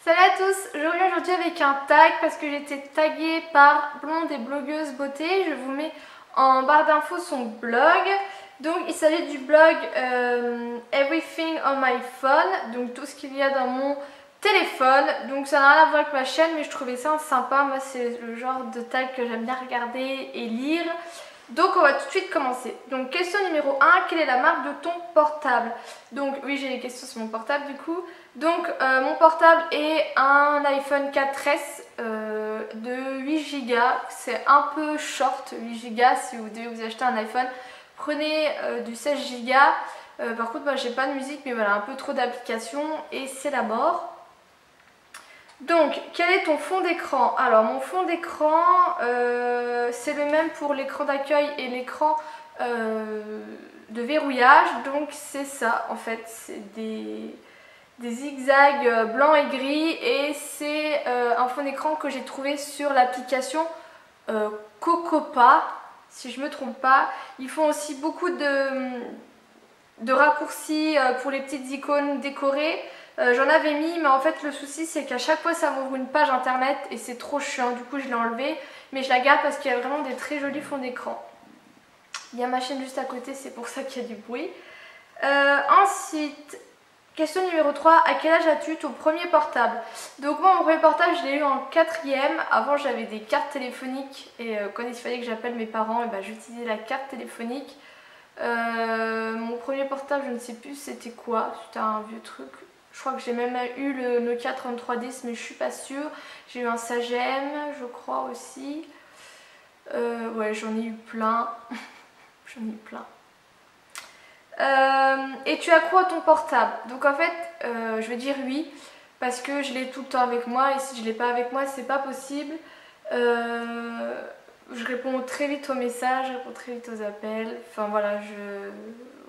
Salut à tous, je reviens aujourd'hui avec un tag parce que j'ai été taguée par Blonde et blogueuse beauté. Je vous mets en barre d'infos son blog. Donc il s'agit du blog Everything on my phone, donc tout ce qu'il y a dans mon téléphone. Donc ça n'a rien à voir avec ma chaîne, mais je trouvais ça sympa. Moi c'est le genre de tag que j'aime bien regarder et lire. Donc on va tout de suite commencer. Donc question numéro 1, quelle est la marque de ton portable? Donc oui, j'ai les questions sur mon portable du coup. Donc mon portable est un iPhone 4S de 8 Go. C'est un peu short 8 Go. Si vous devez vous acheter un iPhone, prenez du 16 Go. Par contre moi j'ai pas de musique, mais voilà, un peu trop d'applications et c'est la mort. Donc, quel est ton fond d'écran? Alors, mon fond d'écran, c'est le même pour l'écran d'accueil et l'écran de verrouillage. Donc, c'est ça, en fait, c'est des zigzags blancs et gris. Et c'est un fond d'écran que j'ai trouvé sur l'application Cocopa, si je ne me trompe pas. Ils font aussi beaucoup de raccourcis pour les petites icônes décorées. J'en avais mis, mais en fait le souci c'est qu'à chaque fois ça m'ouvre une page internet et c'est trop chiant, du coup je l'ai enlevé, mais je la garde parce qu'il y a vraiment des très jolis fonds d'écran. Il y a ma chaîne juste à côté, c'est pour ça qu'il y a du bruit. Ensuite, question numéro 3, à quel âge as-tu ton premier portable? Donc moi mon premier portable je l'ai eu en 4e, avant j'avais des cartes téléphoniques et quand il fallait que j'appelle mes parents, et ben, j'utilisais la carte téléphonique. Mon premier portable je ne sais plus c'était quoi, c'était un vieux truc. Je crois que j'ai même eu le Nokia 3310, mais je suis pas sûre. J'ai eu un Sagem, je crois aussi. Ouais, j'en ai eu plein. J'en ai eu plein. Et tu as quoi à ton portable? Donc en fait, je vais dire oui, parce que je l'ai tout le temps avec moi. Et si je l'ai pas avec moi, c'est pas possible. Je réponds très vite aux messages, je réponds très vite aux appels. Enfin voilà,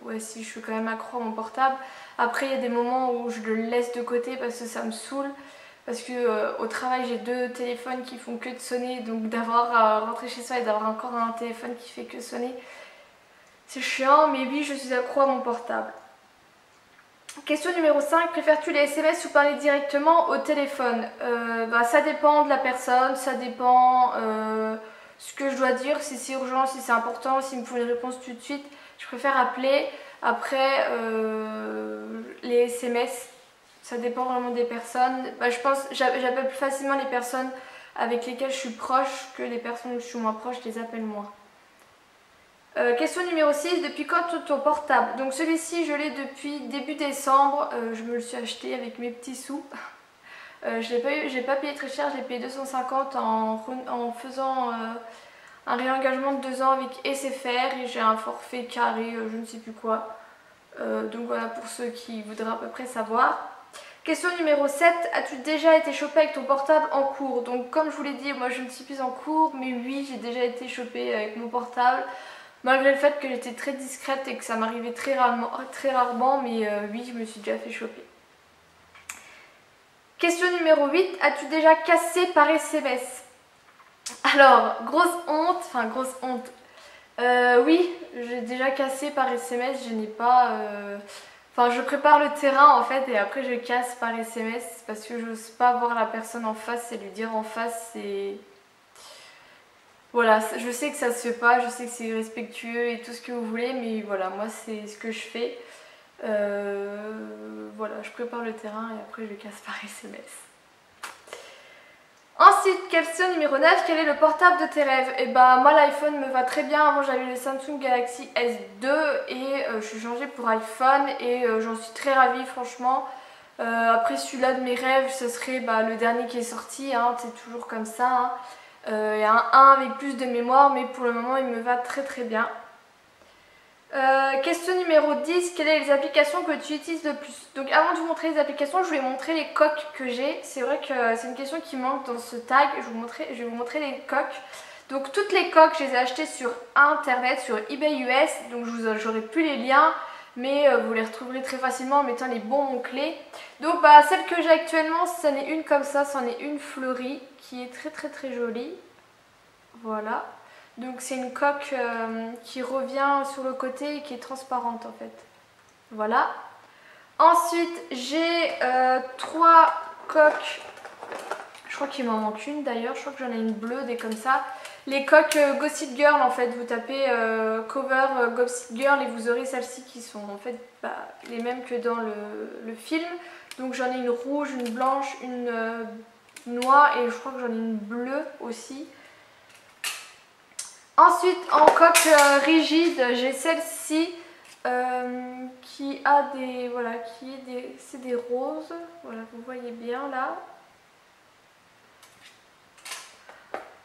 ouais, si je suis quand même accro à mon portable. Après, il y a des moments où je le laisse de côté parce que ça me saoule. Parce que au travail, j'ai 2 téléphones qui font que de sonner. Donc d'avoir à rentrer chez soi et d'avoir encore un téléphone qui fait que sonner, c'est chiant. Mais oui, je suis accro à mon portable. Question numéro 5, préfères-tu les SMS ou parler directement au téléphone? Ça dépend de la personne, ça dépend ce que je dois dire, si c'est urgent, si c'est important, s'il me faut une réponse tout de suite, je préfère appeler. Après, les SMS, ça dépend vraiment des personnes. Je pense j'appelle plus facilement les personnes avec lesquelles je suis proche que les personnes où je suis moins proche, je les appelle moins. Question numéro 6, depuis quand ton portable? Donc celui-ci je l'ai depuis début décembre, je me le suis acheté avec mes petits sous. J'ai pas payé très cher, j'ai payé 250 en faisant un réengagement de 2 ans avec SFR et j'ai un forfait carré, je ne sais plus quoi. Donc voilà pour ceux qui voudraient à peu près savoir. Question numéro 7, as-tu déjà été chopée avec ton portable en cours? Donc comme je vous l'ai dit, moi je ne suis plus en cours, mais oui j'ai déjà été chopée avec mon portable. Malgré le fait que j'étais très discrète et que ça m'arrivait très rarement, mais oui, je me suis déjà fait choper. Question numéro 8, as-tu déjà cassé par SMS? Alors, grosse honte. Oui, j'ai déjà cassé par SMS, je n'ai pas... Enfin, je prépare le terrain en fait et après je casse par SMS parce que je n'ose pas voir la personne en face et lui dire en face, c'est... Voilà, je sais que ça se fait pas, je sais que c'est irrespectueux et tout ce que vous voulez, mais voilà, moi c'est ce que je fais. Voilà, je prépare le terrain et après je casse par SMS. Ensuite, question numéro 9, quel est le portable de tes rêves? Et bah moi l'iPhone me va très bien, avant j'avais le Samsung Galaxy S2 et je suis changée pour iPhone et j'en suis très ravie franchement. Après celui-là de mes rêves, ce serait le dernier qui est sorti, hein, c'est toujours comme ça. Hein. Il y a un avec plus de mémoire, mais pour le moment il me va très très bien. Question numéro 10, quelles sont les applications que tu utilises le plus? Donc avant de vous montrer les applications, je vais vous montrer les coques que j'ai. C'est vrai que c'est une question qui manque dans ce tag, je vais vous montrer les coques. Donc toutes les coques, je les ai achetées sur internet, sur eBay US, donc j'aurai plus les liens. Mais vous les retrouverez très facilement en mettant les bons mots-clés. Donc celle que j'ai actuellement, c'en est une comme ça, c'en est une fleurie qui est très très très jolie. Voilà. Donc c'est une coque qui revient sur le côté et qui est transparente en fait. Voilà. Ensuite j'ai 3 coque. Je crois qu'il m'en manque une d'ailleurs, je crois que j'en ai une bleue, des comme ça. Les coques Gossip Girl en fait, vous tapez cover Gossip Girl et vous aurez celles-ci qui sont en fait les mêmes que dans le film. Donc j'en ai une rouge, une blanche, une noire et je crois que j'en ai une bleue aussi. Ensuite en coque rigide, j'ai celle-ci qui a des, voilà, c'est des roses, voilà vous voyez bien là.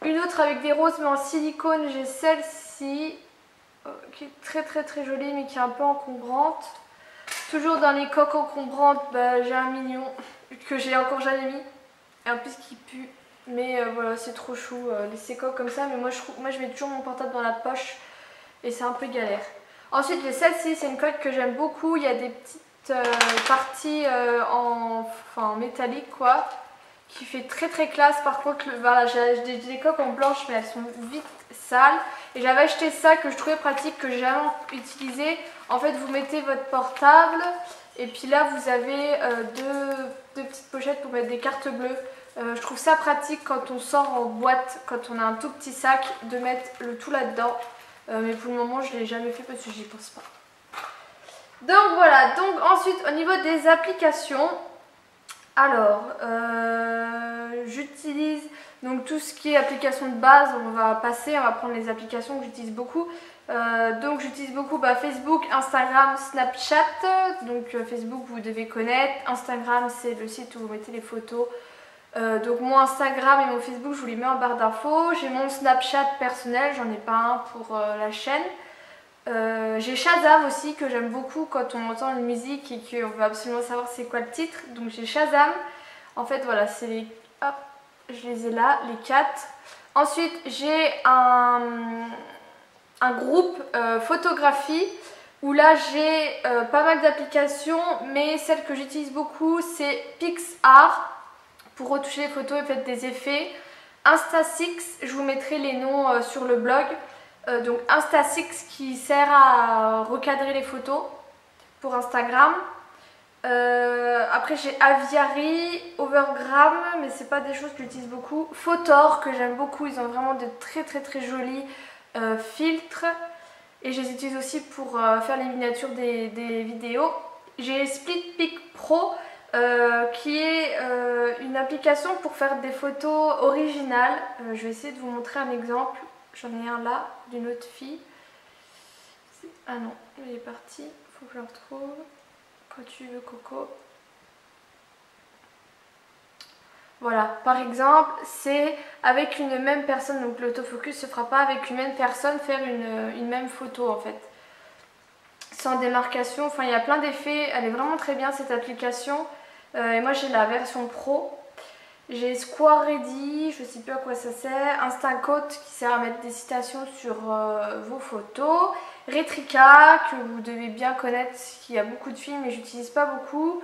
Une autre avec des roses mais en silicone, j'ai celle-ci qui est très jolie mais qui est un peu encombrante. Toujours dans les coques encombrantes, j'ai un mignon que j'ai encore jamais mis. Et en plus qui pue. Mais voilà, c'est trop chou ces coques comme ça. Mais moi je mets toujours mon portable dans la poche et c'est un peu galère. Ensuite j'ai celle-ci, c'est une coque que j'aime beaucoup. Il y a des petites parties en métallique quoi. Qui fait très classe. Par contre voilà, j'ai des coques en blanche mais elles sont vite sales et j'avais acheté ça que je trouvais pratique, que j'ai jamais utilisé. En fait vous mettez votre portable et puis là vous avez deux petites pochettes pour mettre des cartes bleues. Je trouve ça pratique quand on sort en boîte, quand on a un tout petit sac, de mettre le tout là-dedans. Mais pour le moment je ne l'ai jamais fait parce que j'y pense pas. Donc voilà, donc ensuite au niveau des applications, alors j'utilise donc tout ce qui est application de base, on va prendre les applications que j'utilise beaucoup. Donc j'utilise beaucoup Facebook, Instagram, Snapchat. Donc Facebook vous devez connaître, Instagram c'est le site où vous mettez les photos. Donc mon Instagram et mon Facebook je vous les mets en barre d'infos. J'ai mon Snapchat personnel, j'en ai pas un pour la chaîne. J'ai Shazam aussi que j'aime beaucoup quand on entend une musique et qu'on veut absolument savoir c'est quoi le titre. Donc j'ai Shazam. En fait voilà, c'est les... Hop, je les ai là, les 4. Ensuite j'ai un groupe photographie où là j'ai pas mal d'applications, mais celle que j'utilise beaucoup c'est PixArt pour retoucher les photos et faire des effets. Insta6, je vous mettrai les noms sur le blog. Donc Insta6 qui sert à recadrer les photos pour Instagram. Après j'ai Aviary, Overgram, mais c'est pas des choses que j'utilise beaucoup. Photor que j'aime beaucoup, ils ont vraiment de très jolis filtres et je les utilise aussi pour faire les miniatures des vidéos. J'ai SplitPic Pro qui est une application pour faire des photos originales. Je vais essayer de vous montrer un exemple. J'en ai un là d'une autre fille. Ah non, il est parti. Faut que je le retrouve. Quand tu veux, Coco. Voilà, par exemple, c'est avec une même personne. Donc l'autofocus se fera pas avec une même personne faire une même photo en fait. Sans démarcation. Enfin, il y a plein d'effets. Elle est vraiment très bien cette application. Et moi, j'ai la version pro. J'ai Square Ready, je ne sais plus à quoi ça sert. Instaquote qui sert à mettre des citations sur vos photos. Retrika que vous devez bien connaître, qui a beaucoup de films mais j'utilise pas beaucoup.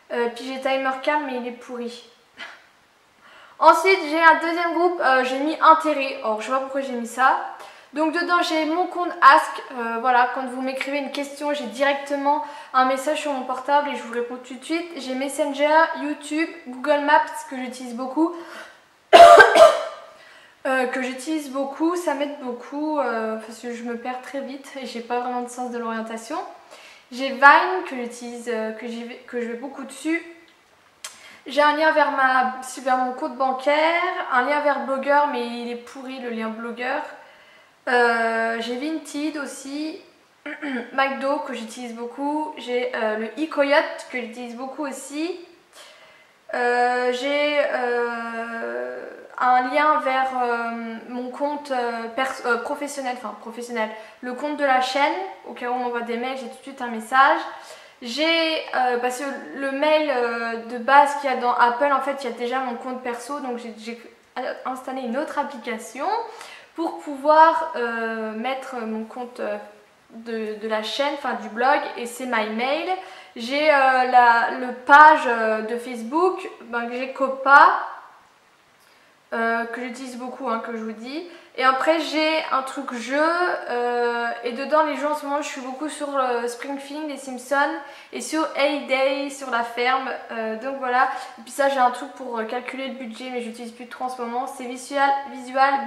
Puis j'ai Timercam mais il est pourri. Ensuite j'ai un deuxième groupe, j'ai mis Intérêt. Alors je sais pas pourquoi j'ai mis ça. Donc dedans j'ai mon compte Ask, voilà, quand vous m'écrivez une question, j'ai directement un message sur mon portable et je vous réponds tout de suite. J'ai Messenger, YouTube, Google Maps que j'utilise beaucoup. Ça m'aide beaucoup parce que je me perds très vite et j'ai pas vraiment de sens de l'orientation. J'ai Vine que j'utilise, que je vais beaucoup dessus. J'ai un lien vers mon compte bancaire, un lien vers Blogger mais il est pourri le lien Blogger. J'ai Vinted aussi, McDo que j'utilise beaucoup, j'ai le eCoyote que j'utilise beaucoup aussi, j'ai un lien vers mon compte professionnel, le compte de la chaîne, au cas où on m'envoie des mails, j'ai tout de suite un message. J'ai, parce que le mail de base qu'il y a dans Apple, en fait il y a déjà mon compte perso, donc j'ai installé une autre application pour pouvoir mettre mon compte de la chaîne, enfin du blog, et c'est My Mail. J'ai le page de Facebook, que j'ai Copa, que j'utilise beaucoup, que je vous dis. Et après j'ai un truc jeu et dedans les jeux en ce moment je suis beaucoup sur Springfield des Simpsons et sur Heyday sur la ferme, donc voilà. Et puis ça j'ai un truc pour calculer le budget mais j'utilise plus trop en ce moment, c'est Visual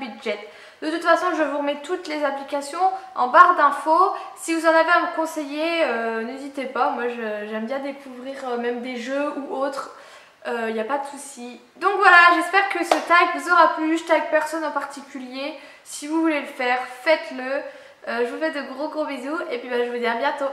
Budget. De toute façon je vous remets toutes les applications en barre d'infos. Si vous en avez à me conseiller, n'hésitez pas, moi j'aime bien découvrir même des jeux ou autres. Il n'y a pas de souci. Donc voilà, j'espère que ce tag vous aura plu. Je tag personne en particulier. Si vous voulez le faire, faites-le. Je vous fais de gros bisous et puis je vous dis à bientôt.